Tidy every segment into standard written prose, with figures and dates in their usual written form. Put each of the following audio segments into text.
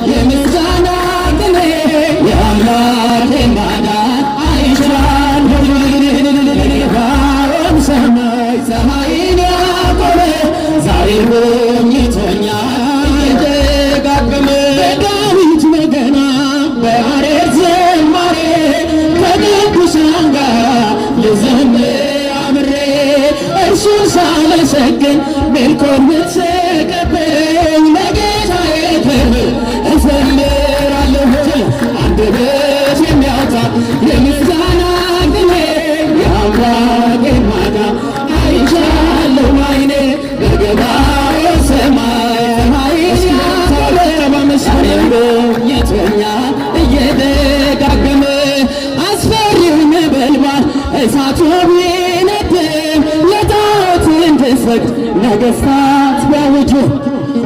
የምስጋና ቅኔ የአምላኬን ማዳን አይቻለሁ። ባሮም ሰማይ ሰማይን ያቆመ ዛሬ ጎብኝቶኛል እየደጋገመ በዳዊት በገና በያሬድ ዝማሬ ከቅዱሳን ጋር ልዘምር አብሬ እርሱን ሳመሰግን ሜልኮል ብትቀበኝ ለጌታዬ ክብር እዘምራለሁ። አንደበት የሚያወጣ የምስጋና ቅኔ የአምላኬን ማዳን አይቻለሁ ዓይኔ በገባዖን ሰማይ ዛሬም ጎብኝቶኛል እየደጋገመ አስፈሪው ነበልባል እሳቱ ቢነድም ለጣዖት እንድሰግድ ነገሥታት ቢያውጁ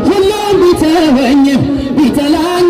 ሁሉም ቢተወኝም ቢጠላኝ